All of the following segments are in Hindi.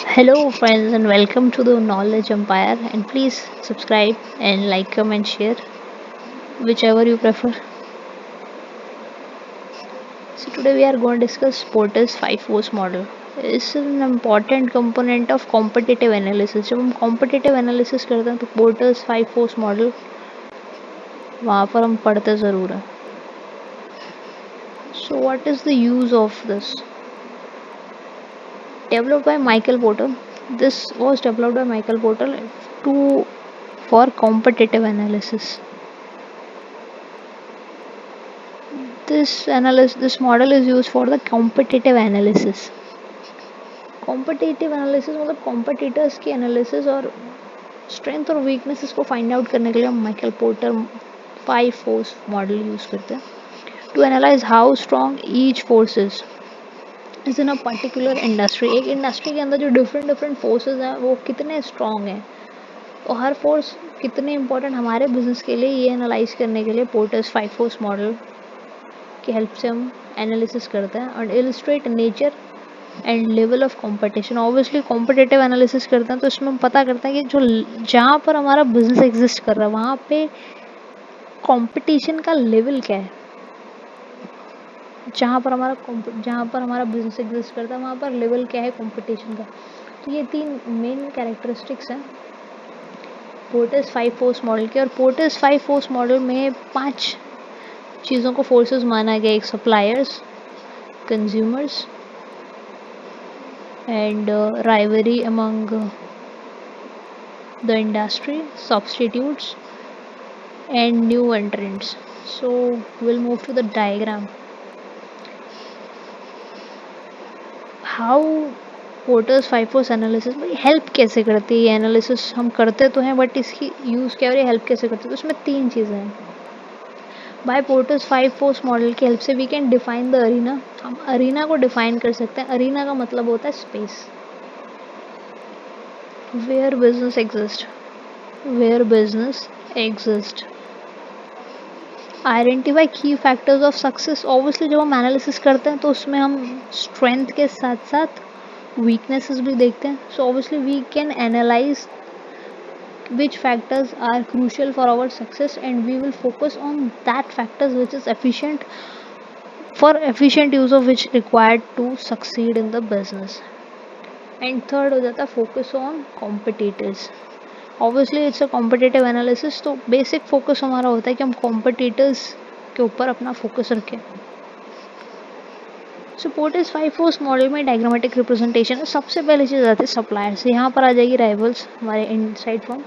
Hello, friends, and welcome to the Knowledge Empire. And please subscribe and like, comment, share, whichever you prefer. So, today we are going to discuss Porter's 5 force model. It's an important component of competitive analysis. जब हम competitive analysis करते हैं तो Porter's 5 force model वहाँ पर हम पढ़ते ज़रूर हैं. So, what is the use of this? Developed by Michael Porter. This was developed by Michael Porter to for competitive analysis. This model is used for the competitive analysis. Competitive analysis मतलब कॉम्पिटिटर्स की एनालिसिस और स्ट्रेंथ और वीकनेसेस को फाइंड आउट करने के लिए हम Michael Porter 5 force model use करते हैं to analyse how strong each forces is in a particular industry. एक इंडस्ट्री के अंदर जो डिफरेंट डिफरेंट फोर्सेस हैं वो कितने स्ट्रॉन्ग हैं और हर फोर्स कितने इंपॉर्टेंट हमारे बिजनेस के लिए, ये एनालाइज करने के लिए पोर्टर्स 5 फोर्स मॉडल की हेल्प से हम एनालिसिस करते हैं और illustrate nature and level of competition. Obviously competitive analysis करते हैं तो इसमें हम पता करते हैं कि जो जहाँ पर हमारा बिजनेस एग्जिस्ट कर रहा है वहाँ पे कंपटीशन का लेवल क्या है. जहाँ पर हमारा बिजनेस एग्जिस्ट करता है वहाँ पर लेवल क्या है कंपटीशन का. तो ये 3 मेन कैरेक्टरिस्टिक्स हैं पोर्टर्स 5 फोर्स मॉडल के. और पोर्टर्स 5 फोर्स मॉडल में 5 चीज़ों को फोर्सेस माना गया. एक suppliers, consumers and rivalry among the industry, substitutes, and new entrants. So we'll move to the diagram. How porters 5 force analysis भाई हेल्प कैसे करती है. ये एनालिसिस हम करते तो हैं बट इसकी यूज़ क्या और ये हेल्प कैसे करती है. तो उसमें 3 चीज़ें हैं. बाय पोर्टर्स 5 फोर्स मॉडल की हेल्प से we can define the arena. हम अरीना को डिफाइन कर सकते हैं. अरीना का मतलब होता है space where business exist. Where business exist. Identify key factors of success. Obviously जब हम एनालिसिस करते हैं तो उसमें हम स्ट्रेंथ के साथ साथ वीकनेसेस भी देखते हैं. So obviously we can analyse which factors are crucial for our success and we will focus on that factors which is efficient for efficient use of which required to succeed in the business. And third हो जाता है focus on competitors. Obviously it's a competitive analysis तो बेसिक फोकस हमारा होता है कि हम कॉम्पिटिटर्स के ऊपर अपना फोकस रखें. सो पोर्टर्स 5 फोर्स मॉडल में डायग्रामेटिक रिप्रेजेंटेशन सबसे पहले चीज़ आती है सप्लायर्स. यहाँ पर आ जाएगी राइवल्स हमारे इनसाइड फॉर्म.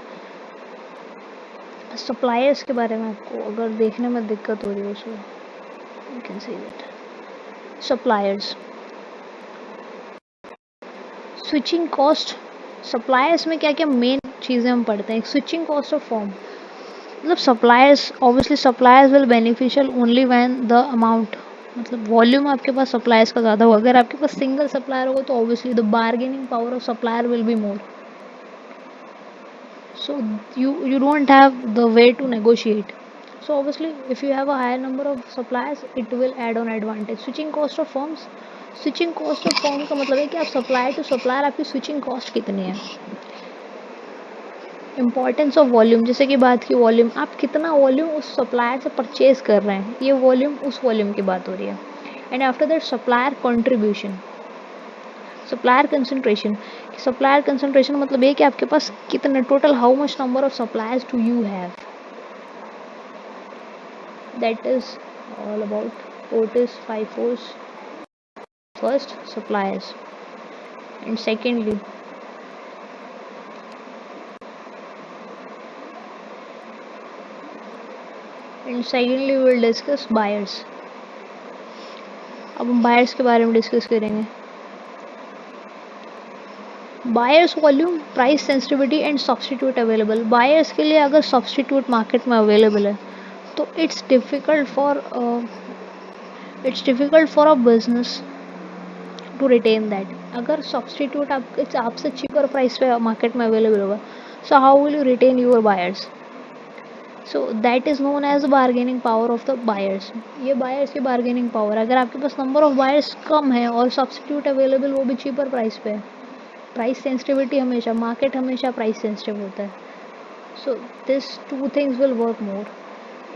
सप्लायर्स के बारे में आपको अगर देखने में दिक्कत हो रही हो so you can see that. Suppliers switching cost. Suppliers में क्या क्या मेन चीज़ें हम पढ़ते हैं. स्विचिंग कॉस्ट ऑफ फॉर्म मतलब suppliers obviously suppliers will beneficial only when the amount मतलब वॉल्यूम आपके पास सप्लायर्स का ज़्यादा होगा. अगर आपके पास सिंगल सप्लायर होगा तो obviously the bargaining power of supplier will be more. So you don't have the way to negotiate. So obviously if you have a higher number of suppliers it will add on advantage. Switching cost of firms. Switching cost of form का मतलब है कि आप सप्लायर टू सप्लायर आपकी स्विचिंग कॉस्ट कितनी है. Importance of volume. जैसे कि बात की वॉल्यूम, आप कितना वॉल्यूम उस सप्लायर से परचेज कर रहे हैं, ये वॉल्यूम उस वॉल्यूम की बात हो रही है. And after that supplier contribution. Supplier concentration. Supplier concentration मतलब ये कि आपके पास कितने total how much number of suppliers do you have. That is all about porters 5 force. First suppliers and secondly we will discuss buyers. अब हम बायर्स के बारे में डिस्कस करेंगे. Buyers volume, price sensitivity and substitute available. Buyers के लिए अगर सब्सटीट्यूट मार्केट में अवेलेबल है तो it's difficult for a business to retain that. अगर सब्सटीट्यूट आपसे चीपर प्राइस पे मार्केट में अवेलेबल होगा so how will you retain your buyers. So that is known as bargaining power of the buyers. ये बायर्स की बार्गेनिंग पावर. अगर आपके पास नंबर ऑफ बायर्स कम है और सब्सटीट्यूट अवेलेबल वो भी चीपर प्राइस पे है प्राइस सेंसिटिविटी हमेशा, मार्केट हमेशा प्राइस सेंसिटिव होता है. So this two things will work more.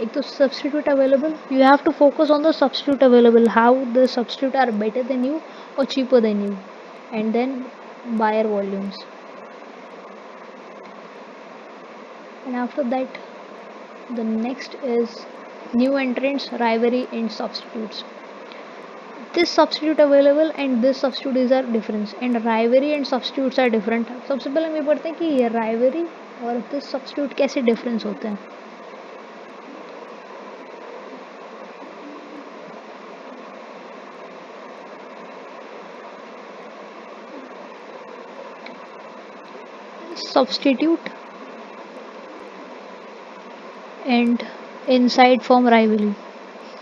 एक तो substitute available, you have to focus on the substitute available, how the substitute are better than you और cheaper than you, and then buyer volumes. And after that, the next is new entrants, rivalry and substitutes. This substitute available and this substitute is our difference, and rivalry and substitutes are different. सबसे पहले हम ये पढ़ते हैं कि ये rivalry और this substitute कैसे डिफरेंस होते हैं. Substitute and inside form rivalry.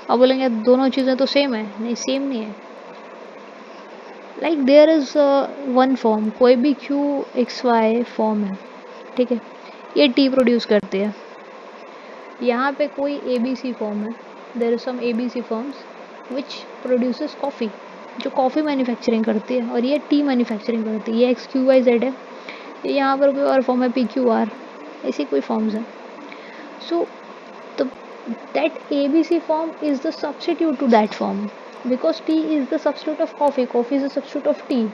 अब बोलेंगे दोनों चीज़ें तो सेम है, नहीं सेम नहीं है. Like there is one form, कोई भी QXY फॉर्म है, ठीक है, ये टी प्रोड्यूस करती है. यहाँ पे कोई ABC फॉर्म है, there is some ABC forms which produces coffee, जो कॉफ़ी मैन्युफैक्चरिंग करती है, और ये टी मैन्युफैक्चरिंग करती है. ये XQYZ है. यहाँ पर कोई और फॉर्म है PQR, ऐसी कोई फॉर्म्स हैं. सो that ABC form is the substitute to that form, because tea is the substitute of coffee, coffee is the substitute of tea,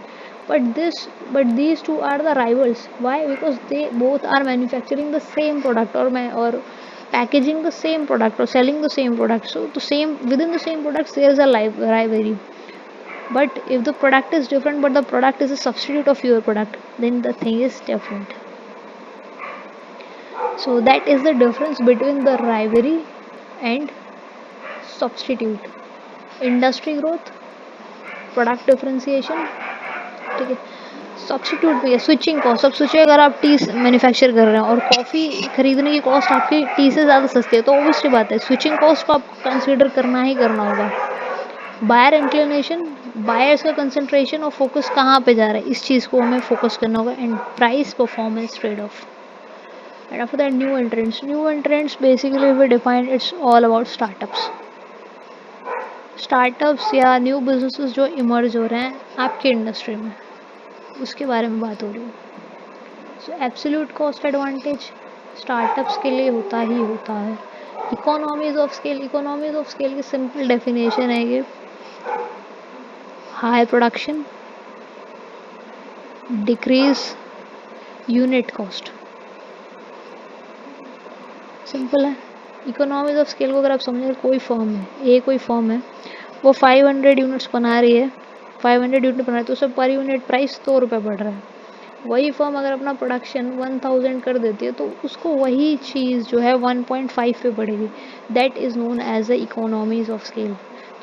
but these two are the rivals. Why? Because they both are manufacturing the same product, or packaging the same product, or selling the same product. So the same, within the same products there is a rivalry. But if the product is different, but the product is a substitute of your product, then the thing is different. So that is the difference between the rivalry and substitute. Industry growth, product differentiation, ठीक है. सब्सटीट्यूट भी है, स्विचिंग कॉस्ट. अब सोचिए अगर आप टी मैन्युफैक्चर कर रहे हैं और कॉफ़ी खरीदने की कॉस्ट आपकी टी से ज़्यादा सस्ती है, तो ऑब्वियसली बात है स्विचिंग कॉस्ट को आपको कंसिडर करना ही करना होगा. बायर इंक्लिनेशन, बायर्स का कंसंट्रेशन और फोकस कहाँ पे जा रहा है, इस चीज़ को हमें फोकस करना होगा. And price performance trade off. And after that, new entrants. New entrants basically we define it's all about startups. Startups या new businesses जो इमर्ज हो रहे हैं आपकी इंडस्ट्री में, उसके बारे में बात हो रही है. सो एब्सोल्यूट कॉस्ट एडवांटेज स्टार्टअप्स के लिए होता ही होता है. Economies of scale, economies of scale की सिंपल डेफिनेशन है कि high production, decrease unit cost. Simple है. इकोनॉमीज ऑफ स्केल को अगर आप समझें, कोई फर्म है, कोई फर्म है, वो 500 यूनिट्स बना रही है, 500 यूनिट बना रही है, तो उसे पर यूनिट प्राइस 100 रुपये पड़ रहा है. वही फर्म अगर अपना प्रोडक्शन 1000 कर देती है, तो उसको वही चीज़ जो है 1.5 पे पड़ेगी. That is known as the economies of scale.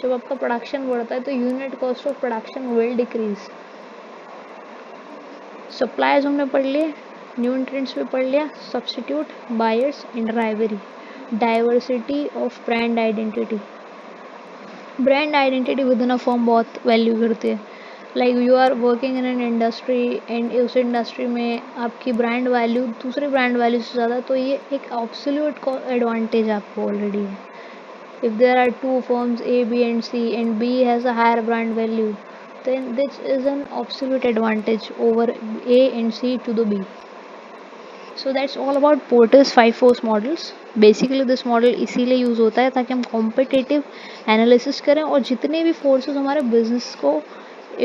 जब आपका प्रोडक्शन बढ़ता है तो unit cost of production will decrease. Suppliers हमने पढ़ लिए, न्यू एंट्रेंट्स पे पढ़ लिया, substitute, buyers and rivalry. Diversity of brand identity. Brand identity within a form बहुत वैल्यू करती है. Like you are working in an industry and उस इंडस्ट्री में आपकी ब्रांड वैल्यू दूसरी ब्रांड वैल्यू से ज़्यादा, तो ये एक एब्सोल्यूट एडवांटेज आपको ऑलरेडी है. If there are two firms A, B and C and B has a higher brand value, then this is an absolute advantage over A and C to the B. So that's all about Porter's 5 force models. Basically this model इसीलिए यूज़ होता है ताकि हम कॉम्पिटिटिव एनालिसिस करें और जितने भी फोर्सेस हमारे बिजनेस को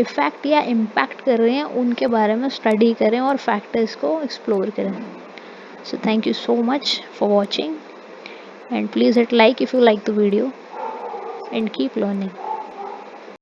इफ़ेक्ट या इम्पैक्ट कर रहे हैं उनके बारे में स्टडी करें और फैक्टर्स को एक्सप्लोर करें. So thank you so much for watching, and please hit like if you like the video, and keep learning.